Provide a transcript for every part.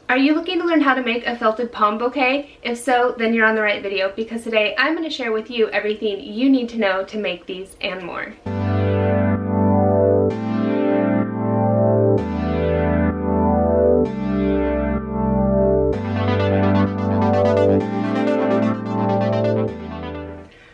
Are you looking to learn how to make a felted pom bouquet? If so, then you're on the right video, because today I'm going to share with you everything you need to know to make these and more.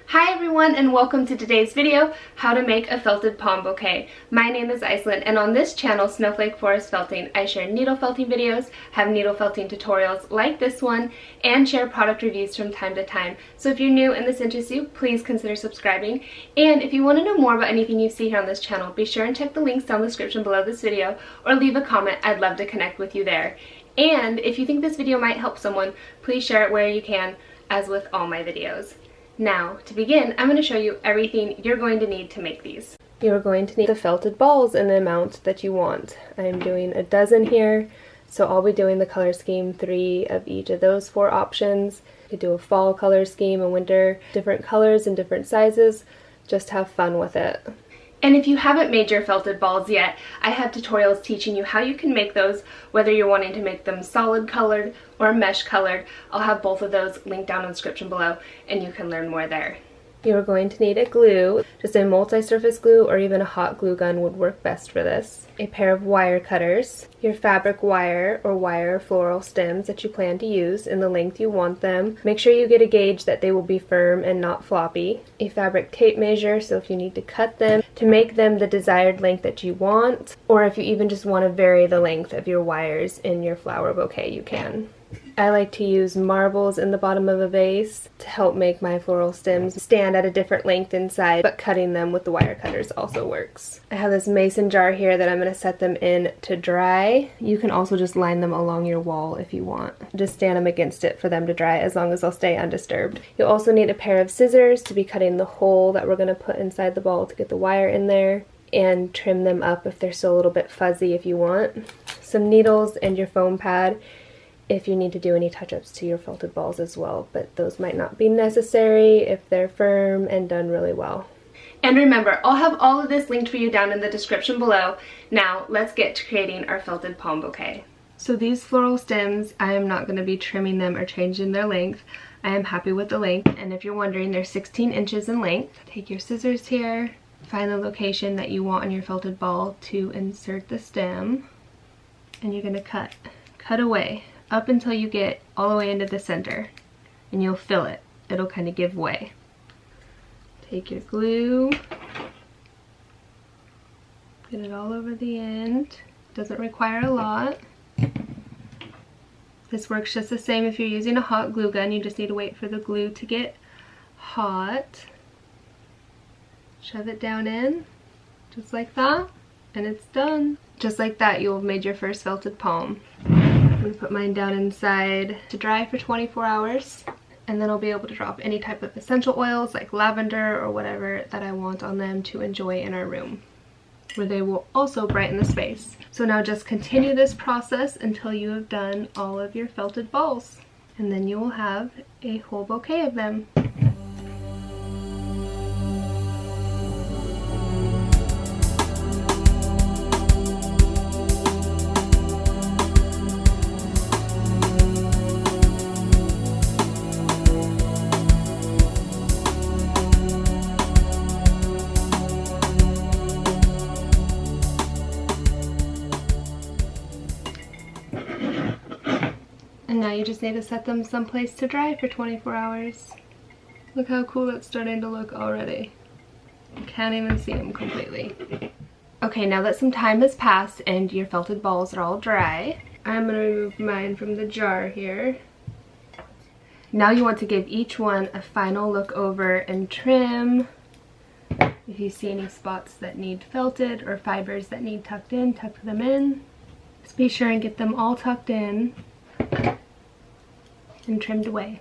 Hi everyone, and welcome to today's video, how to make a felted pom bouquet. My name is Iceland, and on this channel, Snowflake Forest Felting, I share needle felting videos, have needle felting tutorials like this one, and share product reviews from time to time. So if you're new and this interests you, please consider subscribing. And if you want to know more about anything you see here on this channel, be sure and check the links down in the description below this video, or leave a comment. I'd love to connect with you there. And if you think this video might help someone, please share it where you can, as with all my videos. Now, to begin, I'm going to show you everything you're going to need to make these. You're going to need the felted balls in the amount that you want. I'm doing a dozen here, so I'll be doing the color scheme 3 of each of those 4 options. You could do a fall color scheme, a winter, different colors and different sizes. Just have fun with it. And if you haven't made your felted balls yet, I have tutorials teaching you how you can make those, whether you're wanting to make them solid colored or mesh colored. I'll have both of those linked down in the description below, and you can learn more there. You're going to need a glue. Just a multi-surface glue or even a hot glue gun would work best for this. A pair of wire cutters, your fabric wire or wire floral stems that you plan to use in the length you want them. Make sure you get a gauge that they will be firm and not floppy. A fabric tape measure, so if you need to cut them to make them the desired length that you want, or if you even just want to vary the length of your wires in your flower bouquet, you can. I like to use marbles in the bottom of a vase to help make my floral stems stand at a different length inside, but cutting them with the wire cutters also works. I have this mason jar here that I'm going to set them in to dry. You can also just line them along your wall if you want. Just stand them against it for them to dry, as long as they'll stay undisturbed. You'll also need a pair of scissors to be cutting the hole that we're going to put inside the ball to get the wire in there, and trim them up if they're still a little bit fuzzy if you want. Some needles and your foam pad if you need to do any touch-ups to your felted balls as well, but those might not be necessary if they're firm and done really well. And remember, I'll have all of this linked for you down in the description below. Now, let's get to creating our felted pom bouquet. So these floral stems, I am not going to be trimming them or changing their length. I am happy with the length, and if you're wondering, they're 16 inches in length. Take your scissors here, find the location that you want on your felted ball to insert the stem, and you're going to cut away up until you get all the way into the center, and you'll feel it. It'll kind of give way. Take your glue, get it all over the end. Doesn't require a lot. This works just the same if you're using a hot glue gun. You just need to wait for the glue to get hot. Shove it down in, just like that, and it's done. Just like that, you'll have made your first felted palm. I'm going to put mine down inside to dry for 24 hours, and then I'll be able to drop any type of essential oils like lavender or whatever that I want on them to enjoy in our room, where they will also brighten the space. So now just continue this process until you have done all of your felted balls, and then you will have a whole bouquet of them. And now you just need to set them someplace to dry for 24 hours. Look how cool it's starting to look already. You can't even see them completely. Okay, now that some time has passed and your felted balls are all dry, I'm going to remove mine from the jar here. Now you want to give each one a final look over and trim. If you see any spots that need felted or fibers that need tucked in, tuck them in. Just be sure and get them all tucked in and trimmed away.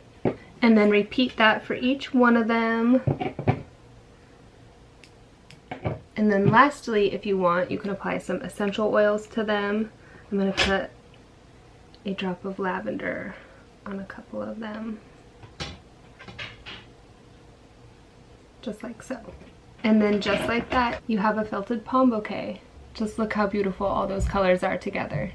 And then repeat that for each one of them. And then lastly, if you want, you can apply some essential oils to them. I'm going to put a drop of lavender on a couple of them. Just like so. And then just like that, you have a felted pom bouquet. Just look how beautiful all those colors are together.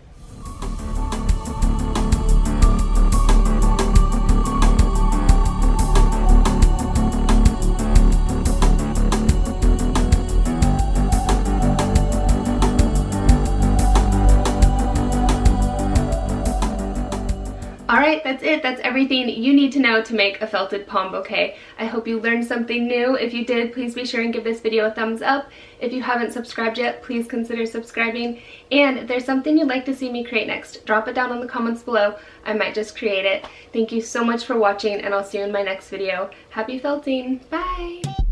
Alright, that's it. That's everything you need to know to make a felted pom bouquet. I hope you learned something new. If you did, please be sure and give this video a thumbs up. If you haven't subscribed yet, please consider subscribing. And if there's something you'd like to see me create next, drop it down in the comments below. I might just create it. Thank you so much for watching, and I'll see you in my next video. Happy felting! Bye!